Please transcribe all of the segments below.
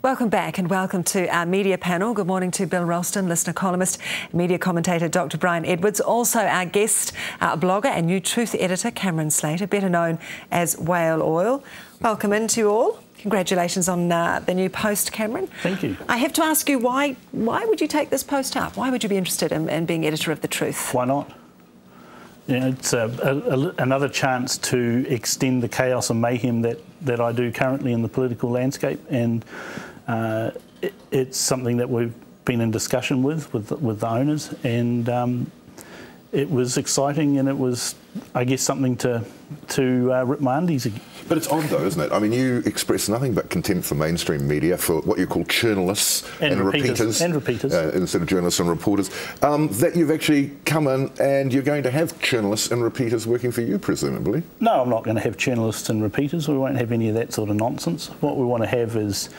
Welcome back and welcome to our media panel. Good morning to Bill Ralston, listener columnist, media commentator Dr. Brian Edwards, also our guest, blogger and New Truth editor Cameron Slater, better known as Whale Oil. Welcome in to you all. Congratulations on the new post, Cameron. Thank you. I have to ask you, why would you take this post up? Why would you be interested in being editor of The Truth? Why not? You know, it's another chance to extend the chaos and mayhem that I do currently in the political landscape, and it's something that we've been in discussion with the owners, and it was exciting, and it was, I guess, something to rip my undies again. But it's odd though, isn't it? I mean, you express nothing but contempt for mainstream media, for what you call journalists and repeaters. Instead of journalists and reporters. That you've actually come in and you're going to have journalists and repeaters working for you, presumably. No, I'm not going to have journalists and repeaters. We won't have any of that sort of nonsense. What we want to have is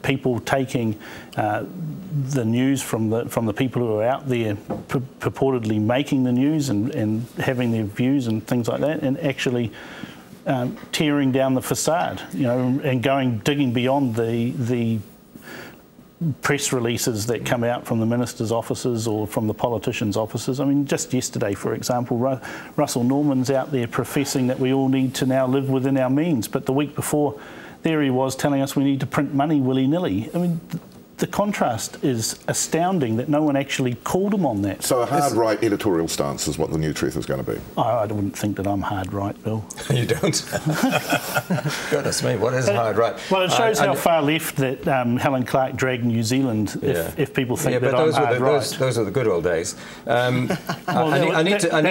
people taking the news from the people who are out there purportedly making the news and having their views and things like that, and actually tearing down the facade, you know, and digging beyond the press releases that come out from the ministers' offices or from the politicians' offices. I mean, just yesterday, for example, Russell Norman's out there professing that we all need to now live within our means, but the week before, there he was telling us we need to print money willy-nilly. I mean, the contrast is astounding that no one actually called him on that. So a hard-right editorial stance is what the New Truth is going to be? I wouldn't think that I'm hard-right, Bill. You don't? Goodness me, what is hard-right? Well, it shows how far left that Helen Clark dragged New Zealand, if people think that I'm hard-right. Those were the good old days. That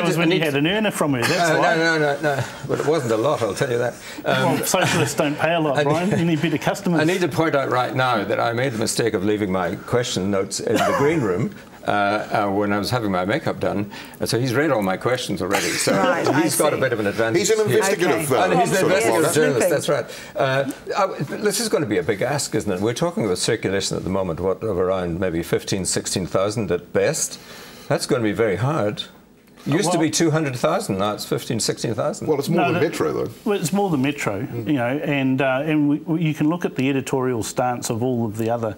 was when you had an earner from her, that's why. No. But it wasn't a lot, I'll tell you that. Well, socialists don't pay a lot, Brian. You need better customers. I need to point out right now that I made the mistake of leaving my question notes in the green room when I was having my makeup done. So he's read all my questions already. So he's got a bit of an advantage. He's an investigative he's an investigative journalist, that's right. This is going to be a big ask, isn't it? We're talking about circulation at the moment, of around maybe 15,000, 16,000 at best. That's going to be very hard. Used to be 200,000, now it's 15,000, 16,000. Well, it's more than Metro, though. Well, it's more than Metro, you know, and you can look at the editorial stance of all of the other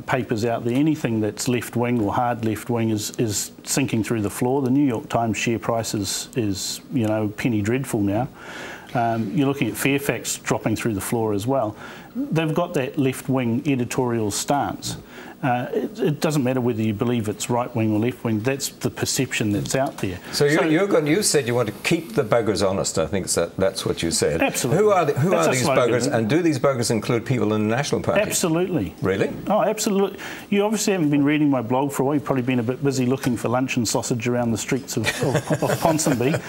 papers out there. Anything that's left-wing or hard left-wing is sinking through the floor. The New York Times share price is you know, penny dreadful now. You're looking at Fairfax dropping through the floor as well. They've got that left-wing editorial stance. It doesn't matter whether you believe it's right-wing or left-wing, that's the perception that's out there. So you said you want to keep the buggers honest, I think that's what you said. Absolutely. Who are these buggers, and do these buggers include people in the National Party? Absolutely. Really? Oh, absolutely. You obviously haven't been reading my blog for a while. You've probably been a bit busy looking for lunch and sausage around the streets of Ponsonby.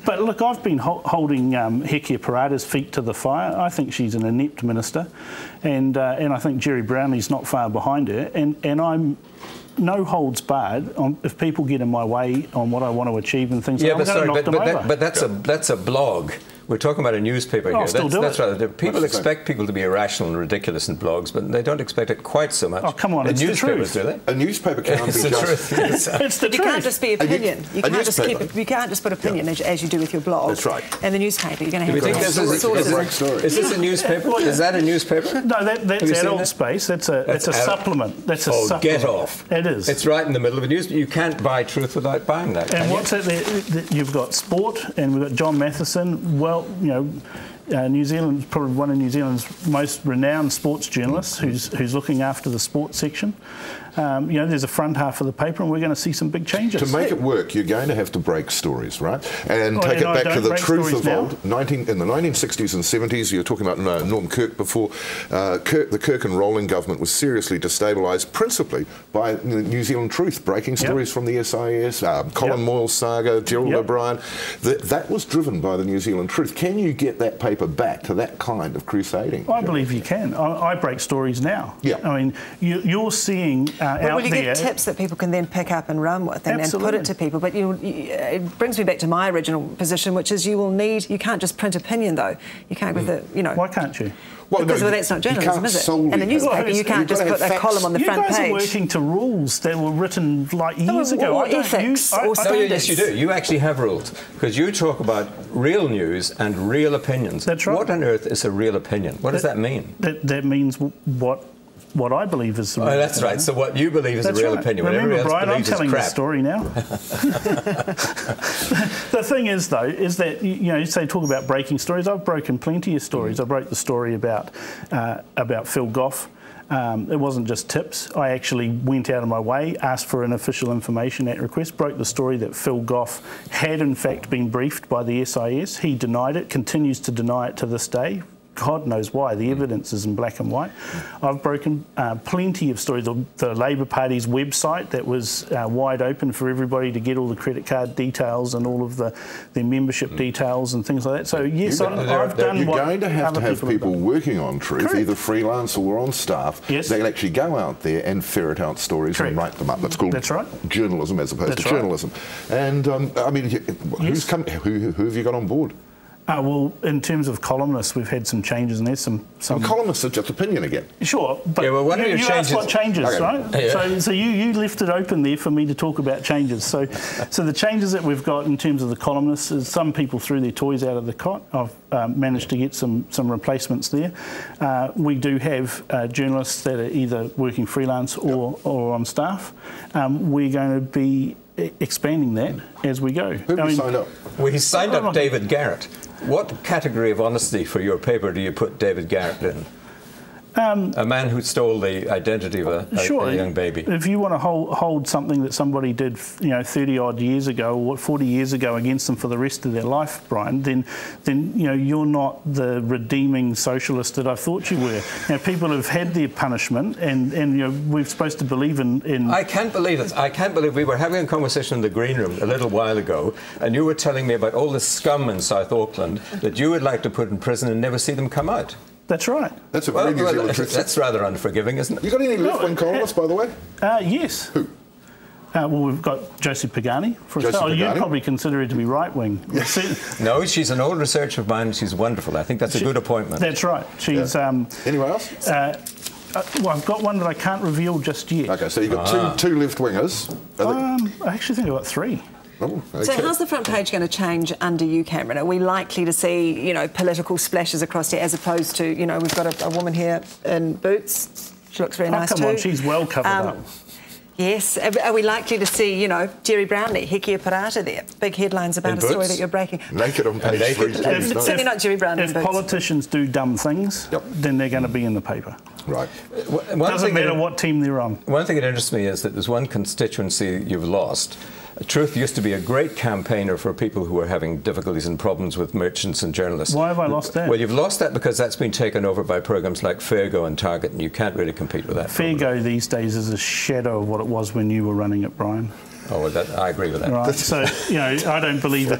But look, I've been holding Hekia Parada's feet to the fire. I think she's an inept minister, and I think Jerry Brownlee's not far behind her, and I'm no holds barred if people get in my way on what I want to achieve and things. Yeah, but that's a blog. We're talking about a newspaper here. That's right. People expect people to be irrational and ridiculous in blogs, but they don't expect it quite so much. Oh, come on, it's the truth. Do they? A newspaper can't be just... It's the truth. You can't just be opinion. You can't just put opinion as you do with your blog. That's right. And the newspaper, you're going to have Is this a newspaper? Is that a newspaper? No, that's Adult Space. That's a supplement. That's a supplement. Get off. It is. It's right in the middle of a newspaper. You can't buy truth without buying that. And what's it there? You've got sport, and we've got John Matheson. Well, you know, New Zealand's probably one of New Zealand's most renowned sports journalists who's looking after the sports section. You know, there's a front half of the paper, and we're going to see some big changes. To make it work, you're going to have to break stories, right? And take it back to the truth of old. In the 1960s and 70s, you were talking about Norm Kirk before. The Kirk and Rowling government was seriously destabilised, principally by the New Zealand Truth, breaking stories from the SIS, Colin Moyle's saga, Gerald O'Brien. That was driven by the New Zealand Truth. Can you get that paper back to that kind of crusading? I believe you can. I break stories now. Yeah. I mean, you're seeing will you give tips that people can then pick up and run with and put it to people? But it brings me back to my original position, which is you can't just print opinion, though. You can't with the, you know. Why can't you? Well, because that's not journalism, is it? And the newspaper, you can't just put a column on the front page. You guys are working to rules that were written like years ago. Or ethics or standards. Yes, you do. You actually have rules, because you talk about real news and real opinions. That's right. What on earth is a real opinion? What does that mean? That means what I believe is the real that's opinion. right. So what you believe is a real opinion. Remember, Brian, I'm telling the crap. story now. The thing is, though, is that, you know, you say talk about breaking stories. I've broken plenty of stories. I broke the story about Phil Goff. It wasn't just tips. I actually went out of my way, asked for an official information at request, broke the story that Phil Goff had in fact been briefed by the SIS. He denied it, continues to deny it to this day. God knows why. The evidence is in black and white. I've broken plenty of stories. The Labor Party's website that was wide open for everybody to get all the credit card details and all of their membership details and things like that. So yes, I've done You're what going to have people working on truth, Correct. either freelance or on staff. Yes. They'll actually go out there and ferret out stories Correct. and write them up. That's called journalism as opposed to journalism. And I mean, who have you got on board? Well, in terms of columnists, we've had some changes, and there's some columnists are just opinion again. Sure, but yeah, well, what you asked what changes, okay. right? Yeah. So you left it open there for me to talk about changes. So the changes that we've got in terms of the columnists is some people threw their toys out of the cot. I've managed to get some replacements there. We do have journalists that are either working freelance or on staff. We're going to be expanding that as we go. Who have you signed up? Well, he signed up David Garrett. What category of honesty for your paper do you put David Garrett in? A man who stole the identity of a young baby. If you want to hold something that somebody did, 30 odd years ago or 40 years ago against them for the rest of their life, Brian, then you're not the redeeming socialist that I thought you were. People have had their punishment, and we're supposed to believe in. I can't believe it. I can't believe we were having a conversation in the green room a little while ago, and you were telling me about all the scum in South Auckland that you would like to put in prison and never see them come out. That's right. That's a very New Zealand truth. That's rather unforgiving, isn't it? You got any left-wing columnists, by the way? Yes. Who? Well, we've got Josie Pagani. You'd probably consider her to be right-wing. No, she's an old researcher of mine. She's wonderful. I think that's a good appointment. That's right. She's. Anyone else? Well, I've got one that I can't reveal just yet. Okay, so you've got two left-wingers. I actually think I've got three. Oh, okay. So how's the front page going to change under you, Cameron? Are we likely to see, political splashes across here as opposed to, we've got a woman here in boots. She looks very nice too. Come on, she's well covered up. Yes. Are we likely to see, Jerry Brownlee, Hekia Parata there? Big headlines about a story that you're breaking. Naked on page 3. Certainly not Jerry Brownlee. If politicians do dumb things, then they're going to be in the paper. Right. Doesn't matter what team they're on. One thing that interests me is that there's one constituency you've lost. Truth used to be a great campaigner for people who were having difficulties and problems with merchants and journalists. Why have I lost that? Well, you've lost that because that's been taken over by programs like Fairgo and Target, and you can't really compete with that. Fairgo these days is a shadow of what it was when you were running it, Brian. Oh, well, I agree with that. Right. So, I don't believe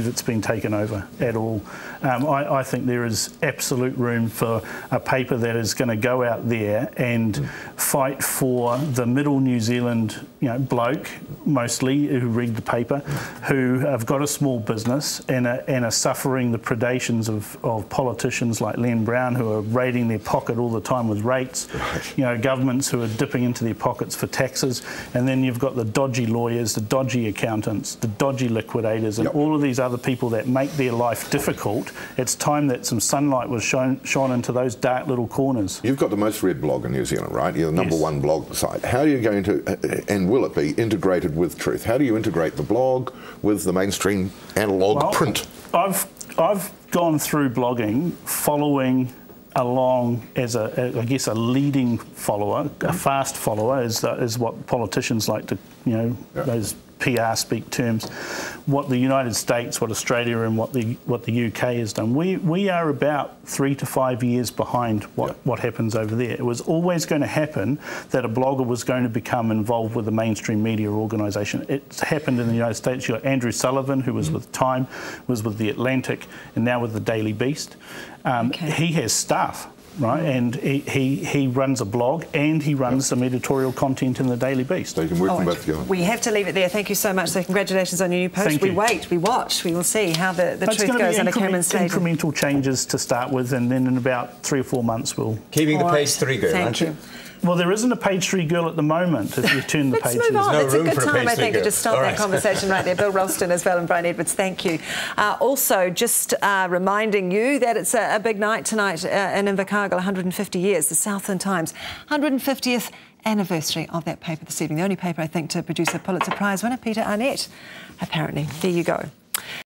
it's been taken over at all. I think there is absolute room for a paper that is going to go out there and fight for the middle New Zealand, bloke mostly who read the paper, who have got a small business and are suffering the predations of politicians like Len Brown, who are raiding their pocket all the time with rates. Governments who are dipping into their pockets for taxes, and then you've got the dodgy lawyers, the dodgy accountants, the dodgy liquidators, and all of these other people that make their life difficult. It's time that some sunlight was shone into those dark little corners. You've got the most read blog in New Zealand, right? You're the number one blog site. How are you going to, and will it be integrated with Truth? How do you integrate the blog with the mainstream analogue print? I've gone through blogging following along as I guess a leading follower, a fast follower is what politicians like to, those PR speak terms, what the United States, what Australia and what the UK has done. We are about 3 to 5 years behind what happens over there. It was always going to happen that a blogger was going to become involved with a mainstream media organisation. It's happened in the United States. You've got Andrew Sullivan, who was with Time, was with The Atlantic, and now with the Daily Beast. He has staff. Right, and he runs a blog and he runs some editorial content in the Daily Beast. So you can work them both together. We have to leave it there. Thank you so much. So congratulations on your new post. We wait, we watch, we will see how the truth goes under Cameron Slater. Incremental changes to start with, and then in about 3 or 4 months we'll... Keeping the page 3 going, aren't you? Well, there isn't a page 3 girl at the moment, if you turn the pages. Let's move on. There's no it's a good time, I think, to just stop All that right. conversation right there. Bill Ralston as well and Brian Edwards, thank you. Also, just reminding you that it's a big night tonight in Invercargill, 150 years, the Southland Times, 150th anniversary of that paper this evening. The only paper, I think, to produce a Pulitzer Prize winner, Peter Arnett, apparently. There you go.